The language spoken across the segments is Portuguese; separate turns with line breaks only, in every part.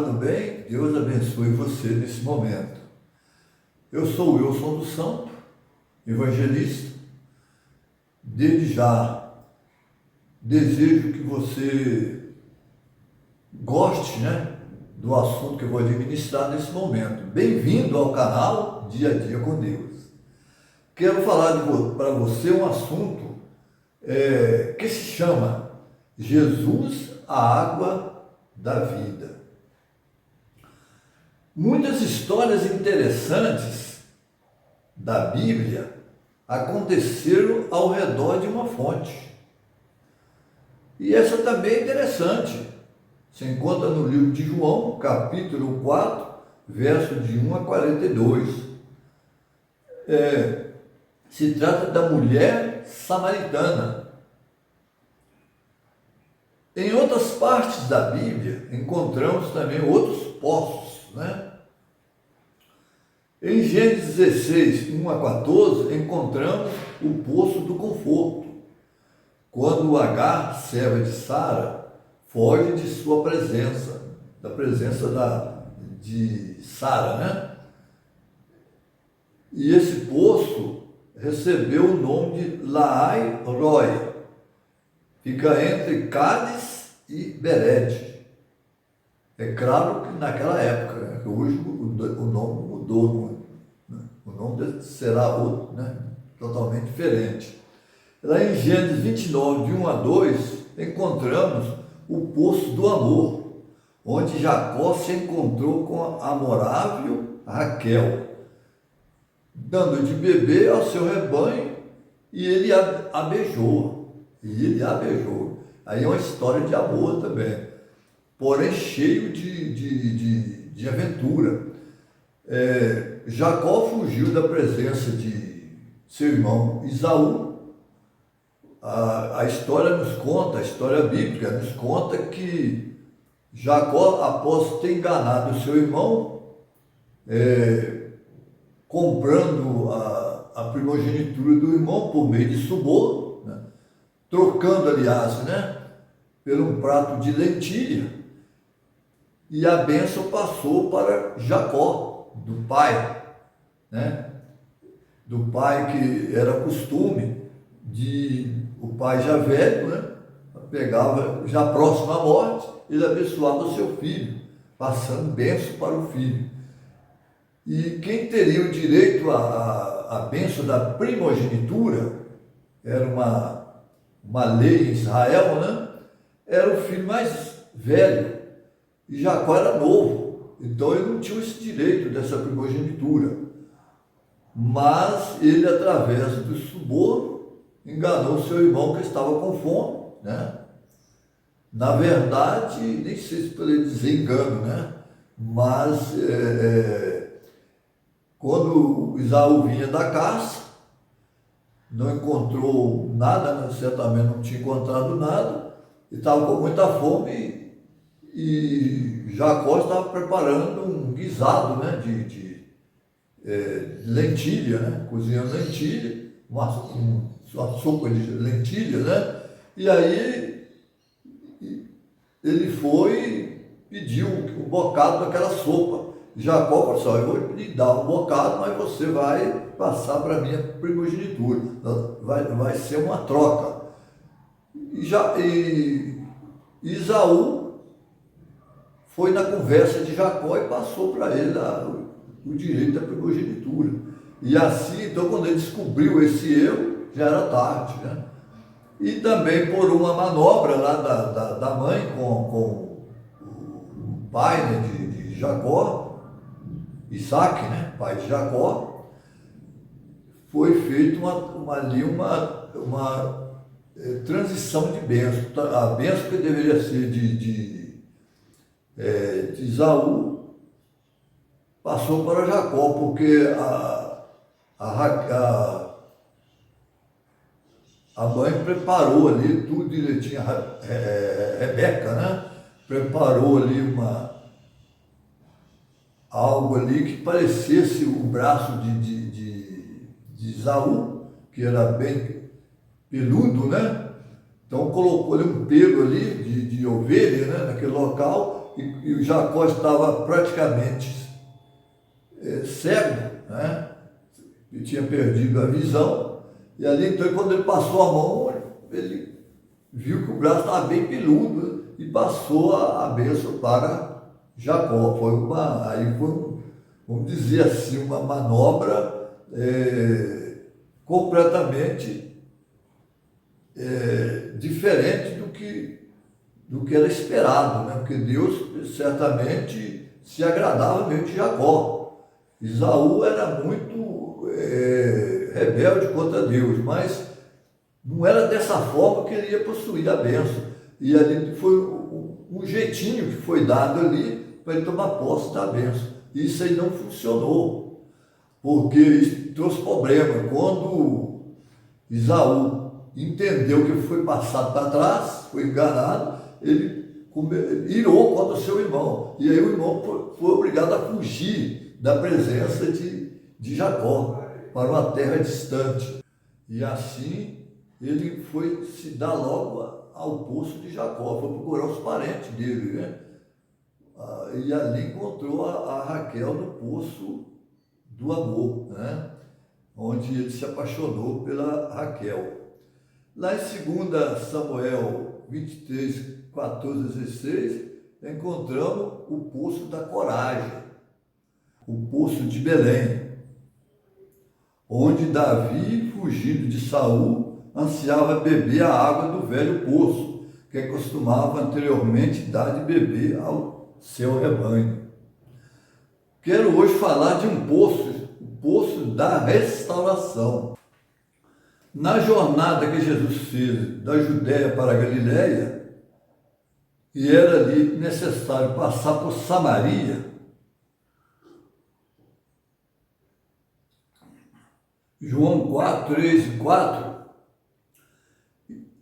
tudo bem? Deus abençoe você nesse momento. Eu sou o Wilson dos Santos, evangelista. Desde já desejo que você goste, do assunto que eu vou administrar nesse momento. Bem-vindo ao canal Dia a Dia com Deus. Quero falar para você um assunto que se chama Jesus, a água da vida. Muitas histórias interessantes da Bíblia aconteceram ao redor de uma fonte. E essa também é interessante. Se encontra no livro de João, capítulo 4, verso de 1 a 42. Se trata da mulher samaritana. Em outras partes da Bíblia, encontramos também outros poços, Em Gênesis 16, 1 a 14, encontramos o poço do conforto, quando Agar, serva de Sara, foge de sua presença, da presença de Sara, E esse poço recebeu o nome de Lahai Roi, fica entre Cádiz e Bered. É claro que naquela época, que hoje o nome mudou, o nome será outro, totalmente diferente. Lá em Gênesis 29, de 1 a 2, encontramos o Poço do Amor, onde Jacó se encontrou com a amorável Raquel, dando de beber ao seu rebanho, e ele a beijou. Aí é uma história de amor também, porém cheio de aventura. Jacó fugiu da presença de seu irmão Esaú. A história nos conta, a história bíblica nos conta que Jacó, após ter enganado seu irmão, comprando a primogenitura do irmão por meio de suborno, trocando, aliás, por um prato de lentilha, e a bênção passou para Jacó, do pai, do pai, que era costume o pai já velho, pegava, já próximo à morte, ele abençoava o seu filho, passando bênção para o filho. E quem teria o direito à bênção da primogenitura, era uma lei em Israel, era o filho mais velho, e Jacó era novo, então ele não tinha esse direito dessa primogenitura. Mas ele, através do suborno, enganou seu irmão que estava com fome, Na verdade, nem sei se poderia dizer engano, Mas quando Esaú vinha da caça, não encontrou nada, certamente não tinha encontrado nada, e estava com muita fome, e Jacó estava preparando um guisado, de lentilha, cozinhando lentilha, uma sopa de lentilha, E aí ele foi e pediu um bocado daquela sopa. Jacó falou assim: eu vou lhe dar um bocado, mas você vai passar para a minha primogenitura. Vai ser uma troca. E Esaú foi na conversa de Jacó e passou para ele o direito da primogenitura. E assim, então, quando ele descobriu esse erro, já era tarde, E também por uma manobra lá da mãe com o pai, de Jacó, Isaac, pai de Jacó, foi feita uma transição de bênção. A bênção que deveria ser de Esaú passou para Jacó, porque a mãe preparou ali tudo direitinho, Rebeca, preparou ali algo ali que parecesse o braço de Esaú, que era bem peludo, Então colocou ali um pelo ali de ovelha, naquele local, e Jacó estava praticamente cego, né? Ele tinha perdido a visão, e ali então quando ele passou a mão, ele viu que o braço estava bem peludo e passou a bênção para Jacó. Vamos dizer assim, uma manobra completamente diferente do que era esperado, né? Porque Deus certamente se agradava mesmo de Jacó. Esaú era muito rebelde contra Deus, mas não era dessa forma que ele ia possuir a bênção. E ali foi um jeitinho que foi dado ali para ele tomar posse da bênção. Isso aí não funcionou, porque isso trouxe problema. Quando Esaú entendeu que foi passado para trás, foi enganado, ele irou contra o seu irmão. E aí o irmão foi obrigado a fugir da presença de Jacó para uma terra distante. E assim ele foi se dar logo ao poço de Jacó, foi procurar os parentes dele, né? E ali encontrou a Raquel no poço do amor, né? Onde ele se apaixonou pela Raquel. Lá em 2 Samuel 23, 14 a 16, encontramos o poço da coragem, o poço de Belém, onde Davi, fugindo de Saul, ansiava beber a água do velho poço, que costumava anteriormente dar de beber ao seu rebanho. Quero hoje falar de um poço, o poço da restauração. Na jornada que Jesus fez da Judéia para a Galiléia, e era ali necessário passar por Samaria, João 4, 3 e 4,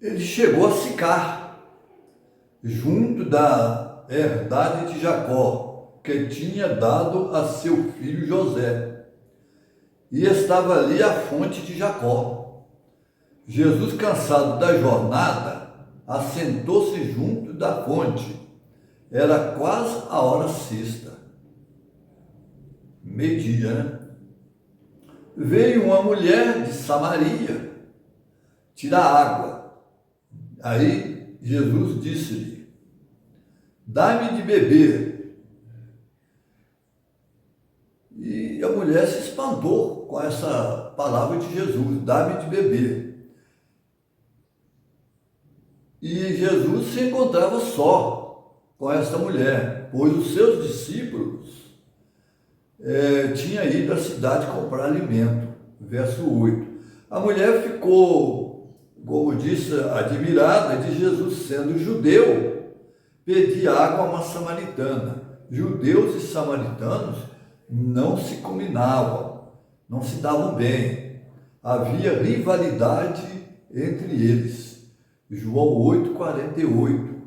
ele chegou a Sicar, junto da herdade de Jacó, que tinha dado a seu filho José, e estava ali a fonte de Jacó. Jesus, cansado da jornada, assentou-se junto da fonte. Era quase a hora sexta, meio-dia, né? Veio uma mulher de Samaria tirar água. Aí Jesus disse-lhe: dá-me de beber. E a mulher se espantou com essa palavra de Jesus: dá-me de beber. E Jesus se encontrava só com essa mulher, pois os seus discípulos tinham ido à cidade comprar alimento. Verso 8. A mulher ficou, como disse, admirada de Jesus sendo judeu, pedir água a uma samaritana. Judeus e samaritanos não se combinavam, não se davam bem. Havia rivalidade entre eles. João 8, 48.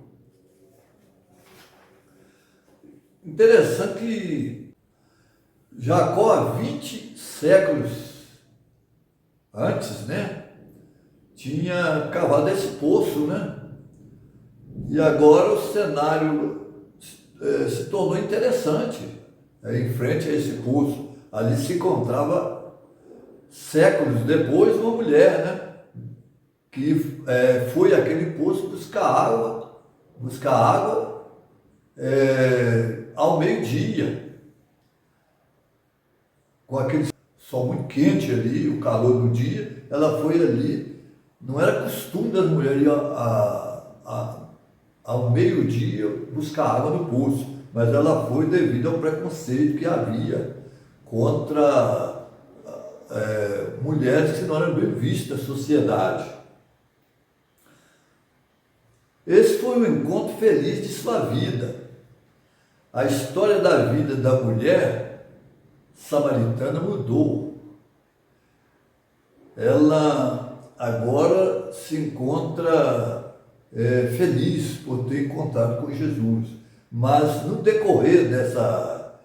Interessante que Jacó, há 20 séculos antes, né, tinha cavado esse poço, né? E agora o cenário se tornou interessante. Em frente a esse poço, ali se encontrava, séculos depois, uma mulher, né, que foi àquele poço buscar água ao meio-dia, com aquele sol muito quente ali, o calor do dia. Ela foi ali, não era costume das mulheres ir ao meio-dia buscar água no poço, mas ela foi devido ao preconceito que havia contra mulheres que não eram bem vistas na sociedade. Esse foi um encontro feliz de sua vida. A história da vida da mulher samaritana mudou. Ela agora se encontra feliz por ter encontrado com Jesus. Mas no decorrer dessa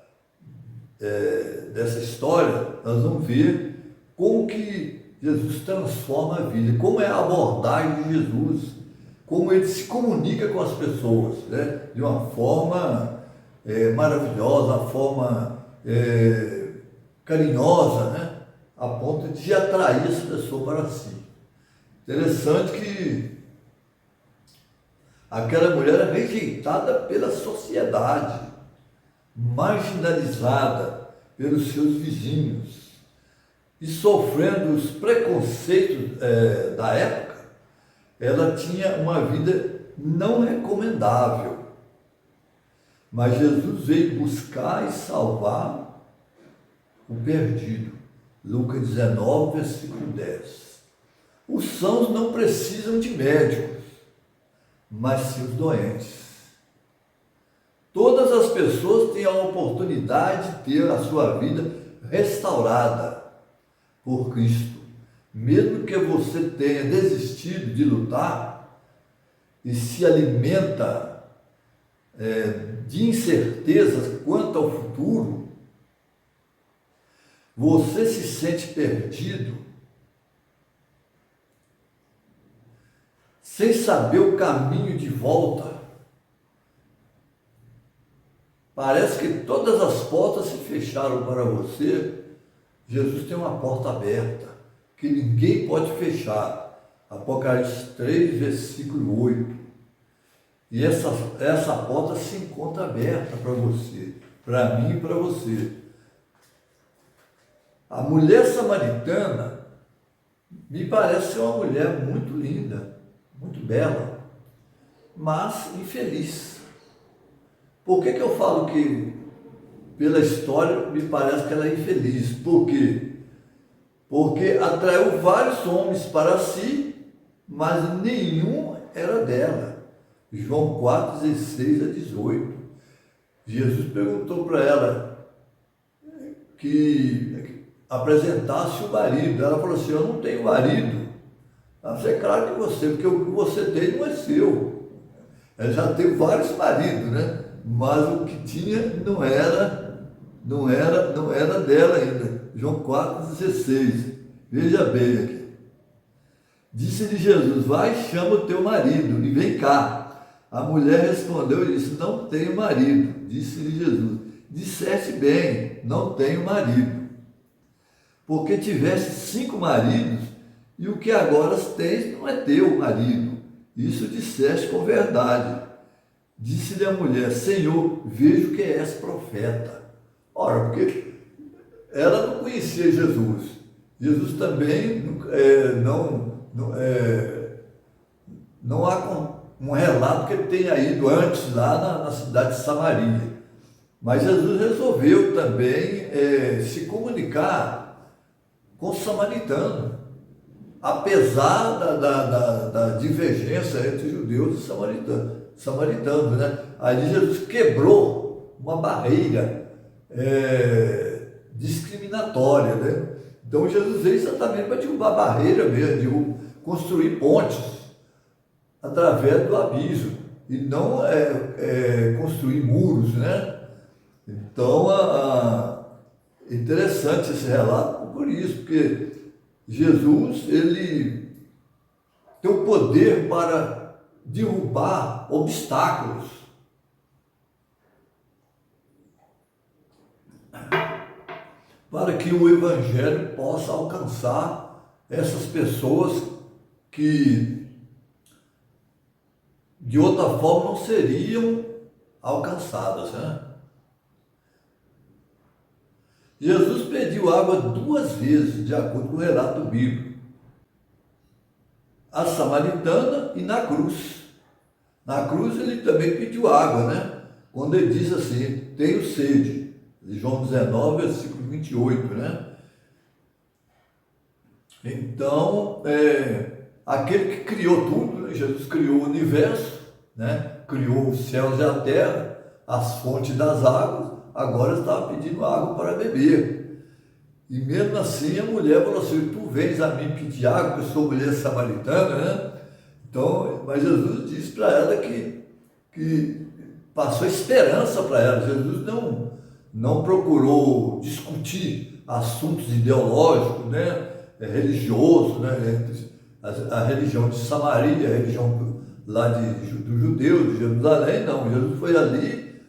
história, nós vamos ver como que Jesus transforma a vida, como é a abordagem de Jesus como ele se comunica com as pessoas, né? De uma forma maravilhosa, uma forma carinhosa, né? A ponto de atrair essa pessoa para si. Interessante que aquela mulher era rejeitada pela sociedade, marginalizada pelos seus vizinhos e sofrendo os preconceitos da época. Ela tinha uma vida não recomendável, mas Jesus veio buscar e salvar o perdido. Lucas 19, versículo 10. Os sãos não precisam de médicos, mas sim os doentes. Todas as pessoas têm a oportunidade de ter a sua vida restaurada por Cristo. Mesmo que você tenha desistido de lutar e se alimenta de incertezas quanto ao futuro, você se sente perdido, sem saber o caminho de volta. Parece que todas as portas se fecharam para você. Jesus tem uma porta aberta, que ninguém pode fechar. Apocalipse 3, versículo 8. E essa porta se encontra aberta para você, para mim e para você. A mulher samaritana me parece ser uma mulher muito linda, muito bela, mas infeliz. Por que eu falo que, pela história, me parece que ela é infeliz? Por quê? Porque atraiu vários homens para si, mas nenhum era dela. João 4, 16 a 18. Jesus perguntou para ela que apresentasse o marido. Ela falou assim: eu não tenho marido. É claro que você, porque o que você tem não é seu. Ela já teve vários maridos, né? Mas o que tinha não era dela ainda. João 4, 16. Veja bem aqui. Disse-lhe Jesus: vai, chama o teu marido e vem cá. A mulher respondeu e disse: não tenho marido. Disse-lhe Jesus: disseste bem, não tenho marido. Porque tiveste 5 maridos, e o que agora tens não é teu marido. Isso disseste com verdade. Disse-lhe a mulher: Senhor, vejo que és profeta. Ora, porque ela não conhecia Jesus. Jesus também não há um relato que ele tenha ido antes lá na cidade de Samaria. Mas Jesus resolveu também se comunicar com o samaritano, apesar da divergência entre judeus e samaritanos, né? Aí Jesus quebrou uma barreira discriminatória, né? Então Jesus veio exatamente para derrubar a barreira mesmo, de construir pontes através do abismo e não construir muros, né? Então é interessante esse relato por isso, porque Jesus ele tem o poder para derrubar obstáculos. Para que o Evangelho possa alcançar essas pessoas que de outra forma não seriam alcançadas, né? Jesus pediu água 2 vezes, de acordo com o relato bíblico. A samaritana e na cruz. Na cruz ele também pediu água, né? Quando ele diz assim: tenho sede. João 19, versículo 28, né? Então, aquele que criou tudo, né? Jesus criou o universo, né? Criou os céus e a terra, as fontes das águas, agora estava pedindo água para beber. E mesmo assim a mulher falou assim: tu vens a mim pedir água, porque eu sou mulher samaritana, né? Então, mas Jesus disse para ela que passou esperança para ela. Jesus não procurou discutir assuntos ideológicos, né? Religiosos, né? A religião de Samaria, a religião lá dos judeus, de Jerusalém, não. Jesus foi ali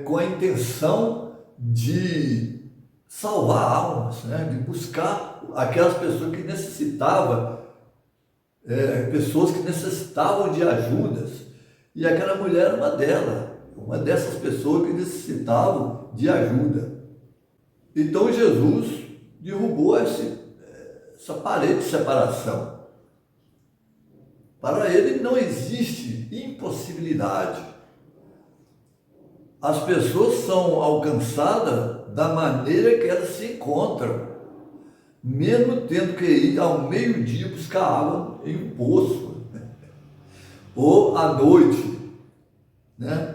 com a intenção de salvar almas, né? De buscar aquelas pessoas que necessitavam, pessoas que necessitavam de ajudas. E aquela mulher era uma dessas pessoas que necessitavam de ajuda. Então Jesus derrubou essa parede de separação. Para ele não existe impossibilidade. As pessoas são alcançadas da maneira que elas se encontram, mesmo tendo que ir ao meio-dia buscar água em um poço, ou à noite, né?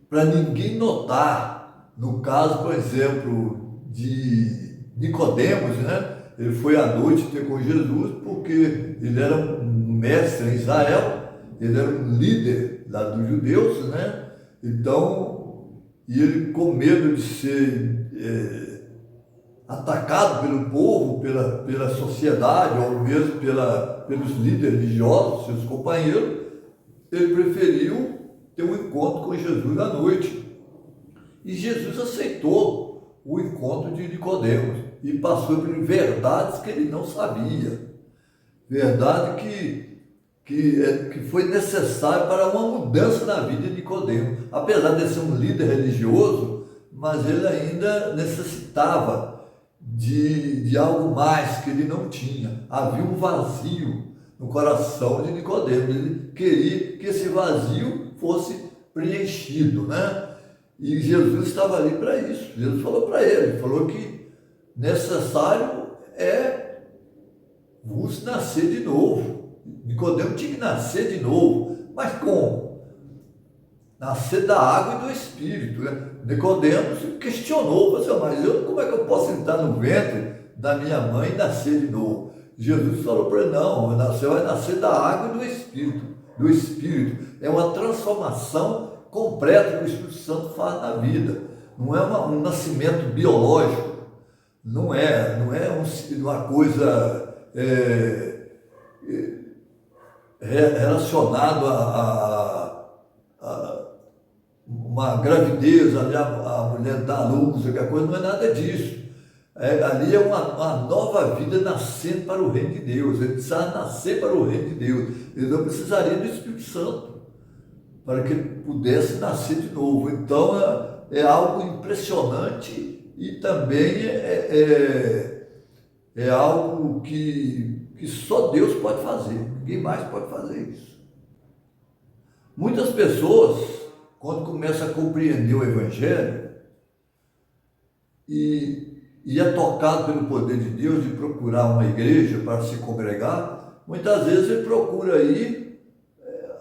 Para ninguém notar. No caso, por exemplo, de Nicodemos, né? Ele foi à noite ter com Jesus porque ele era um mestre em Israel, ele era um líder lá dos judeus, né? Então, e ele com medo de ser atacado pelo povo, pela sociedade, ou mesmo pelos líderes religiosos, seus companheiros, ele preferiu ter um encontro com Jesus à noite. E Jesus aceitou o encontro de Nicodemos e passou por verdades que ele não sabia. Verdade que foi necessária para uma mudança na vida de Nicodemos. Apesar de ser um líder religioso, mas ele ainda necessitava de algo mais que ele não tinha. Havia um vazio no coração de Nicodemos. Ele queria que esse vazio fosse preenchido, né? E Jesus estava ali para isso. Jesus falou para ele, falou que necessário vos nascer de novo. Nicodemos tinha que nascer de novo. Mas como? Nascer da água e do Espírito, né? Nicodemos questionou, mas como é que eu posso entrar no ventre da minha mãe e nascer de novo? Jesus falou para ele, não, você vai nascer da água e do Espírito. Do Espírito. É uma transformação completa que o Espírito Santo faz na vida. Não é um nascimento biológico. Não é uma coisa relacionada a uma gravidez, ali a mulher dá luz, qualquer coisa, não é nada disso. Ali é uma nova vida nascendo para o reino de Deus. Ele precisava nascer para o reino de Deus. Ele não precisaria do Espírito Santo para que ele pudesse nascer de novo. Então é algo impressionante e também é algo que só Deus pode fazer. Ninguém mais pode fazer isso. Muitas pessoas, quando começam a compreender o Evangelho e é tocado pelo poder de Deus de procurar uma igreja para se congregar, muitas vezes ele procura ir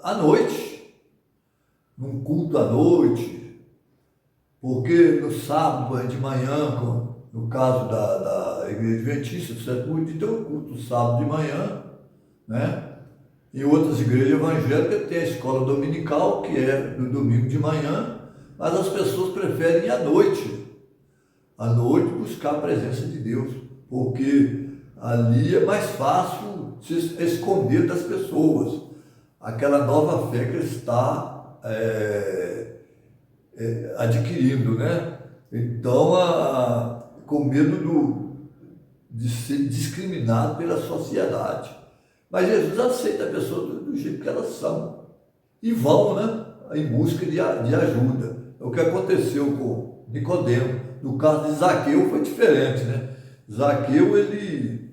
à noite, num culto à noite, porque no sábado de manhã, no caso da Igreja Adventista do Sétimo Dia, tem um culto no sábado de manhã, né? Em outras igrejas evangélicas tem a escola dominical, que é no domingo de manhã, mas as pessoas preferem ir à noite buscar a presença de Deus, porque ali é mais fácil se esconder das pessoas, aquela nova fé que está adquirindo, né? Então, com medo de ser discriminado pela sociedade. Mas Jesus aceita a pessoa do jeito que elas são e vão, né, em busca de ajuda. O que aconteceu com Nicodemo. No caso de Zaqueu foi diferente, né? Zaqueu, ele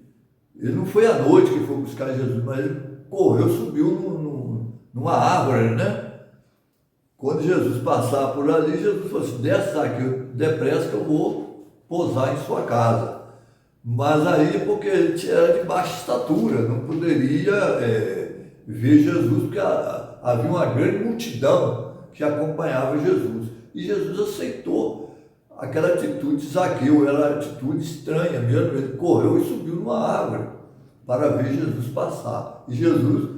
não foi à noite que foi buscar Jesus, mas ele correu, subiu numa árvore, né? Quando Jesus passar por ali, Jesus falou assim, desce, Zaqueu, depressa que eu vou pousar em sua casa. Mas aí, porque ele era de baixa estatura, não poderia ver Jesus, porque havia uma grande multidão que acompanhava Jesus. E Jesus aceitou aquela atitude de Zaqueu, era uma atitude estranha mesmo. Ele correu e subiu numa árvore para ver Jesus passar. E Jesus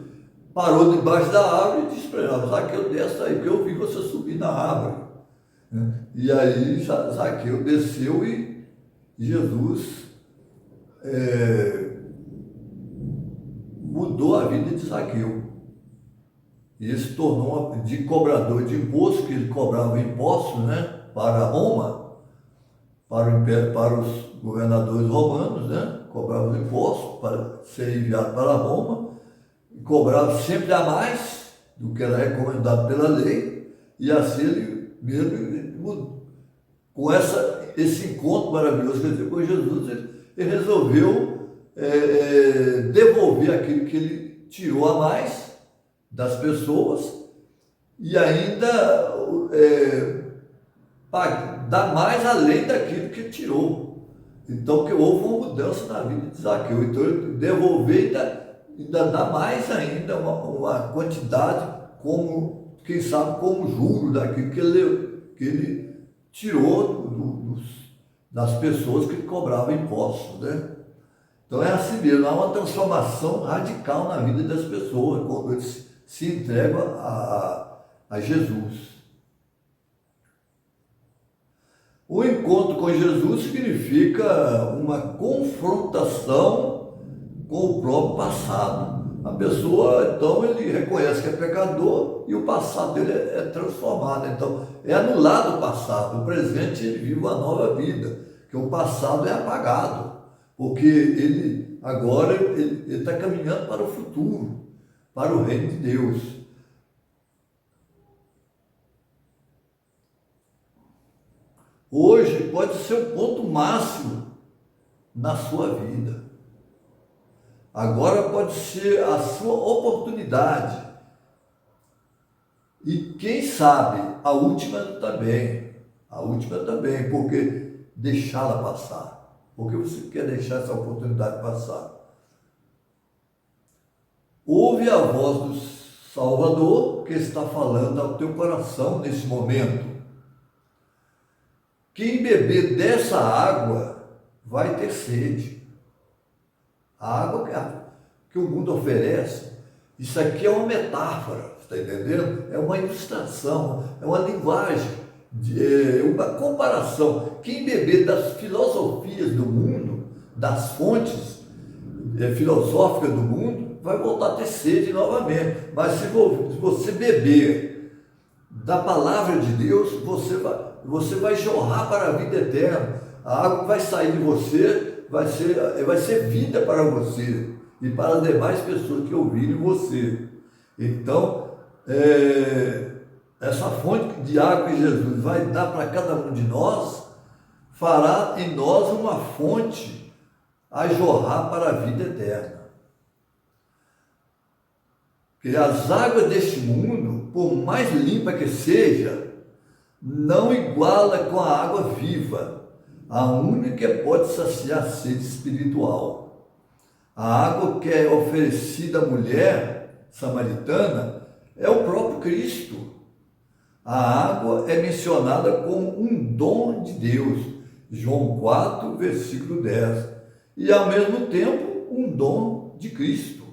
parou debaixo da árvore e disse para ele, Zaqueu, desce aí, porque eu vi você subir na árvore. E aí Zaqueu desceu e Jesus mudou a vida de Zaqueu. e ele se tornou de cobrador de imposto, que ele cobrava impostos, né, para Roma, para o império, para os governadores romanos, né, cobrava impostos para ser enviado para Roma, e cobrava sempre a mais do que era recomendado pela lei, e assim ele mesmo, com esse encontro maravilhoso que ele teve com Jesus, ele resolveu devolver aquilo que ele tirou a mais das pessoas e ainda dar mais além daquilo que ele tirou. Então, que houve uma mudança na vida de Zaqueu. Então, ele devolver ainda dá mais ainda uma quantidade, como, quem sabe, como juro daquilo que ele tirou das pessoas que cobravam impostos, né? Então é assim mesmo, há uma transformação radical na vida das pessoas quando eles se entregam a Jesus. O encontro com Jesus significa uma confrontação com o próprio passado. A pessoa, então, ele reconhece que é pecador e o passado dele é transformado. Então, é anulado o passado. O presente, ele vive uma nova vida, que o passado é apagado, porque ele agora ele está caminhando para o futuro, para o reino de Deus. Hoje pode ser o ponto máximo na sua vida. Agora pode ser a sua oportunidade. E quem sabe, a última também. A última também, porque deixá-la passar. Porque você quer deixar essa oportunidade passar. Ouve a voz do Salvador que está falando ao teu coração nesse momento. Quem beber dessa água vai ter sede. A água que o mundo oferece, isso aqui é uma metáfora, está entendendo? É uma ilustração, é uma linguagem, uma comparação. Quem beber das filosofias do mundo, das fontes filosóficas do mundo, vai voltar a ter sede novamente. Mas se você beber da palavra de Deus, você vai jorrar para a vida eterna. A água que vai sair de você vai ser vida para você e para as demais pessoas que ouvirem você. Então, essa fonte de água que Jesus vai dar para cada um de nós, fará em nós uma fonte a jorrar para a vida eterna. Porque as águas deste mundo, por mais limpa que seja, não iguala com a água viva, a única que pode saciar a sede espiritual. A água que é oferecida à mulher samaritana é o próprio Cristo. A água é mencionada como um dom de Deus, João 4, versículo 10, e ao mesmo tempo um dom de Cristo.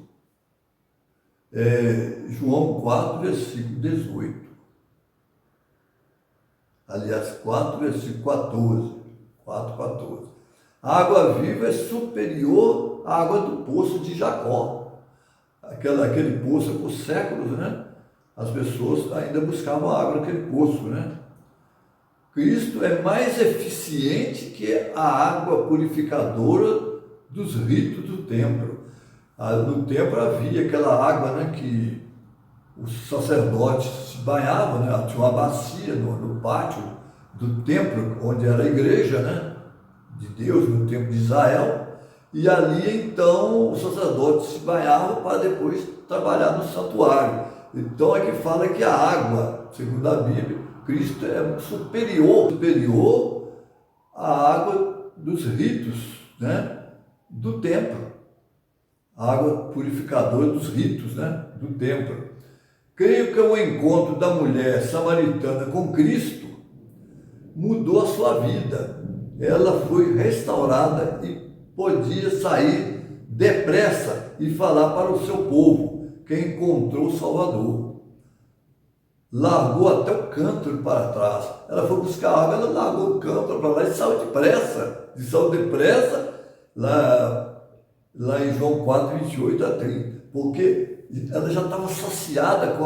João 4, versículo 18. Aliás, 4, versículo 14. 4,14. A água viva é superior à água do poço de Jacó. Aquele poço, por séculos, né? As pessoas ainda buscavam água naquele poço, né? Cristo é mais eficiente que a água purificadora dos ritos do templo. No templo havia aquela água, né, que os sacerdotes se banhavam, né? Tinha uma bacia no pátio do templo, onde era a igreja, né, de Deus, no templo de Israel, e ali então os sacerdotes se banhavam para depois trabalhar no santuário. Então é que fala que a água, segundo a Bíblia, Cristo é superior à água dos ritos, né, do templo, a água purificadora dos ritos, né, do templo. Creio que o encontro da mulher samaritana com Cristo mudou a sua vida. Ela foi restaurada e podia sair depressa e falar para o seu povo que encontrou o Salvador. Largou até o cântaro para trás. Ela foi buscar água, ela largou o cântaro para lá e saiu depressa, lá em João 4, 28 a 30. Porque ela já estava saciada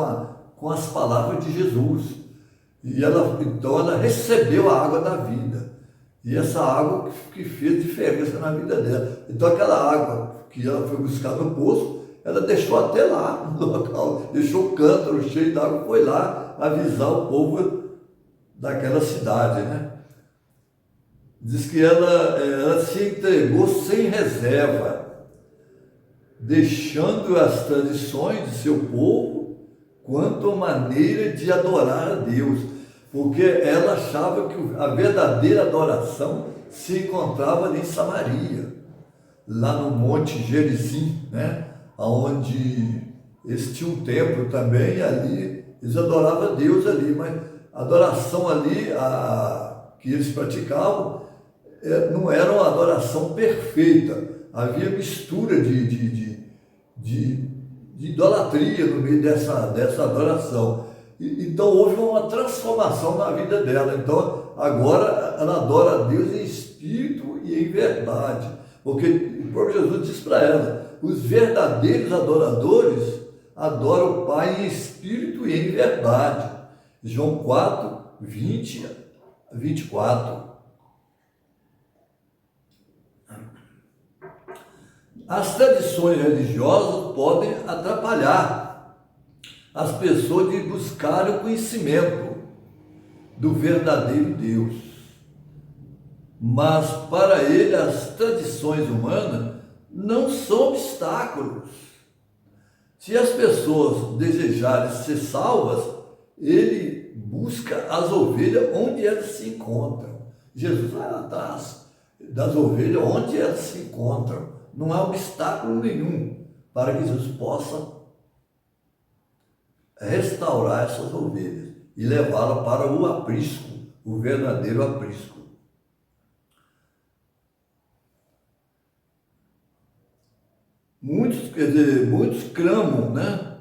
com as palavras de Jesus. Então ela recebeu a água da vida. E essa água que fez diferença na vida dela. Então aquela água que ela foi buscar no poço, ela deixou até lá no local, deixou o cântaro cheio d'água, foi lá avisar o povo daquela cidade, né? Diz que ela se entregou sem reserva, deixando as tradições de seu povo quanto a maneira de adorar a Deus, porque ela achava que a verdadeira adoração se encontrava ali em Samaria, lá no Monte Gerizim, né? Onde eles tinham um templo também, ali eles adoravam a Deus ali, mas a adoração ali que eles praticavam não era uma adoração perfeita, havia mistura de idolatria no meio dessa adoração. Então houve uma transformação na vida dela. Então agora ela adora a Deus em espírito e em verdade, porque o próprio Jesus disse para ela: os verdadeiros adoradores adoram o Pai em espírito e em verdade. João 4, 20 a 24. As tradições religiosas podem atrapalhar as pessoas de buscarem o conhecimento do verdadeiro Deus. Mas para ele as tradições humanas não são obstáculos. Se as pessoas desejarem ser salvas, ele busca as ovelhas onde elas se encontram. Jesus vai atrás das ovelhas onde elas se encontram. Não há obstáculo nenhum para que Jesus possa restaurar essas ovelhas e levá-las para o aprisco, o verdadeiro aprisco. Muitos clamam, né,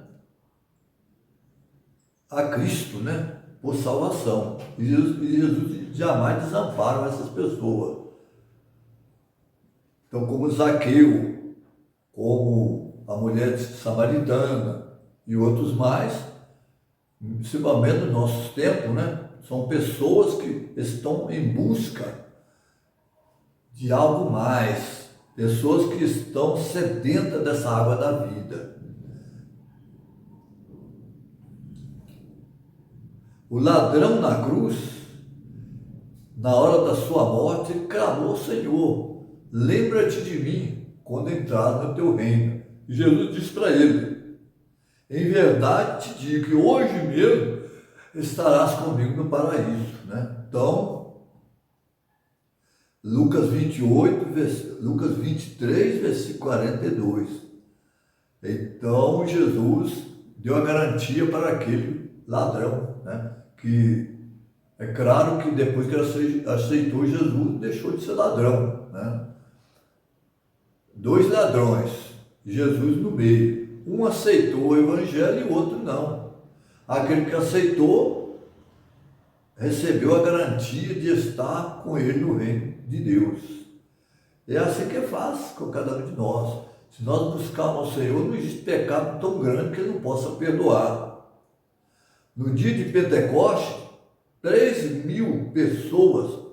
a Cristo, né, por salvação. E Jesus jamais desampara essas pessoas. Então, como Zaqueu, como a mulher samaritana e outros mais, principalmente nos nossos tempos, né, são pessoas que estão em busca de algo mais, pessoas que estão sedentas dessa água da vida. O ladrão na cruz, na hora da sua morte, ele clamou ao Senhor: lembra-te de mim quando entrar no teu reino. E Jesus disse para ele: em verdade te digo que hoje mesmo estarás comigo no paraíso, né? Então, Lucas 23, versículo 42. Então Jesus deu a garantia para aquele ladrão, né? Que é claro que depois que ele aceitou Jesus, deixou de ser ladrão, né? Dois ladrões, Jesus no meio. Um aceitou o evangelho e o outro não. Aquele que aceitou recebeu a garantia de estar com ele no reino de Deus. É assim que faz com cada um de nós. Se nós buscarmos ao Senhor, não existe pecado tão grande que ele não possa perdoar. No dia de Pentecoste, 3.000 pessoas,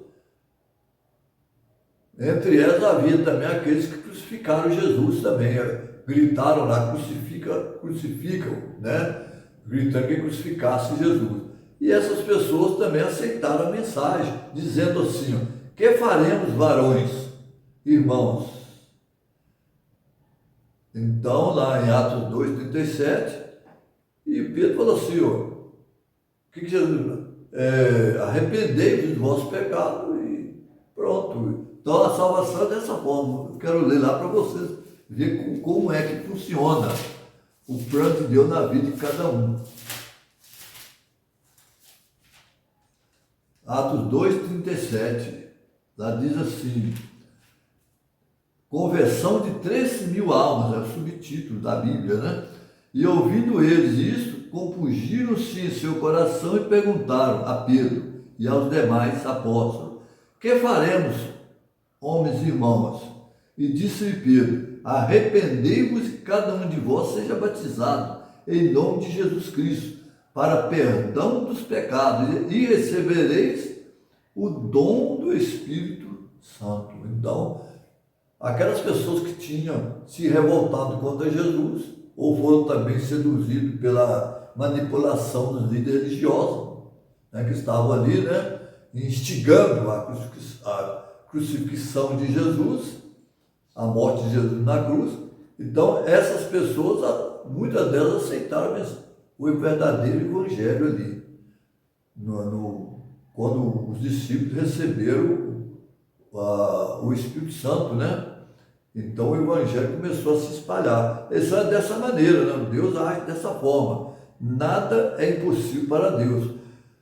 entre elas havia também aqueles que crucificaram Jesus também, gritaram lá: crucificam, né? Gritando que crucificasse Jesus. E essas pessoas também aceitaram a mensagem, dizendo assim: que faremos, varões, irmãos? Então, lá em Atos 2:37, e Pedro falou assim: que Jesus, arrependei-vos do vosso pecado e pronto. Então a salvação é dessa forma. Eu quero ler lá para vocês ver como é que funciona o plano de Deus na vida de cada um. Atos 2:37, lá diz assim: conversão de 3.000 almas, é o subtítulo da Bíblia, né? E ouvindo eles isso, compungiram-se em seu coração e perguntaram a Pedro e aos demais apóstolos: que faremos, homens e irmãos? E disse-lhe Pedro: arrependei-vos e cada um de vós seja batizado em nome de Jesus Cristo, para perdão dos pecados, e recebereis o dom do Espírito Santo. Então, aquelas pessoas que tinham se revoltado contra Jesus, ou foram também seduzidos pela manipulação dos líderes religiosos, né, que estavam ali, né, instigando a crucifixão de Jesus, a morte de Jesus na cruz. Então, essas pessoas, muitas delas aceitaram o verdadeiro evangelho ali, quando os discípulos receberam o Espírito Santo, né? Então o evangelho começou a se espalhar. Isso é dessa maneira, né? Deus age dessa forma. Nada é impossível para Deus.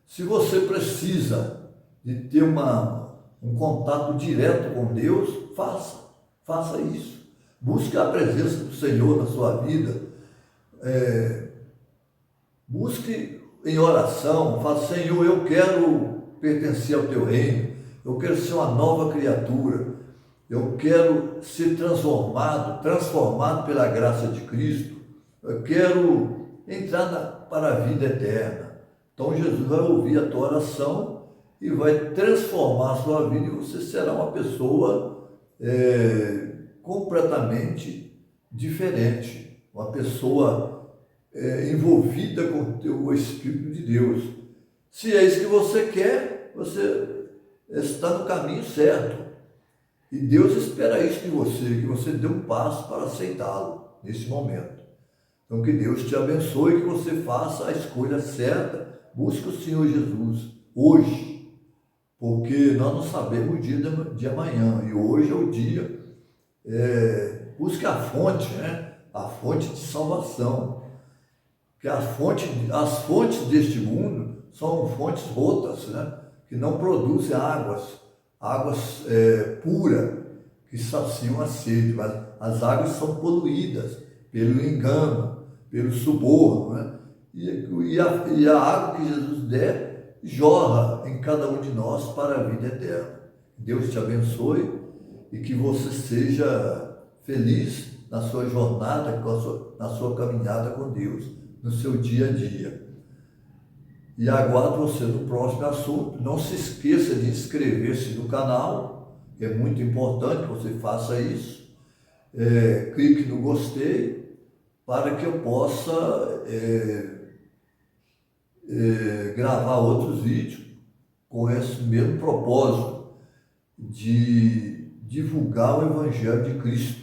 Se você precisa de ter um contato direto com Deus, faça isso. Busque a presença do Senhor na sua vida. Busque em oração, fala: Senhor, eu quero pertencer ao teu reino, eu quero ser uma nova criatura, eu quero ser transformado pela graça de Cristo, eu quero entrar para a vida eterna. Então Jesus vai ouvir a tua oração e vai transformar a sua vida, e você será uma pessoa completamente diferente, uma pessoa envolvida com o Espírito de Deus. Se é isso que você quer, você está no caminho certo. E Deus espera isso de você, que você dê um passo para aceitá-lo nesse momento. Então que Deus te abençoe, que você faça a escolha certa, busque o Senhor Jesus hoje, porque nós não sabemos o dia de amanhã, e hoje é o dia. Busque a fonte, né? A fonte de salvação. Que as fontes deste mundo são fontes rotas, né? Que não produzem águas puras, que saciam a sede, mas as águas são poluídas pelo engano, pelo suborno, né? E a água que Jesus der jorra em cada um de nós para a vida eterna. Deus te abençoe e que você seja feliz na sua jornada, na sua caminhada com Deus, no seu dia a dia. E aguardo você no próximo assunto. Não se esqueça de inscrever-se no canal, é muito importante que você faça isso. Clique no gostei para que eu possa gravar outros vídeos com esse mesmo propósito de divulgar o Evangelho de Cristo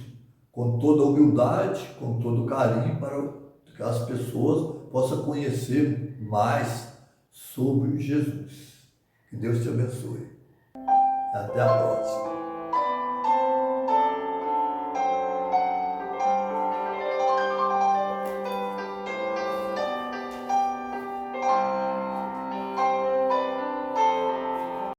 com toda a humildade, com todo o carinho, para que as pessoas possam conhecer mais sobre Jesus. Que Deus te abençoe. Até a próxima.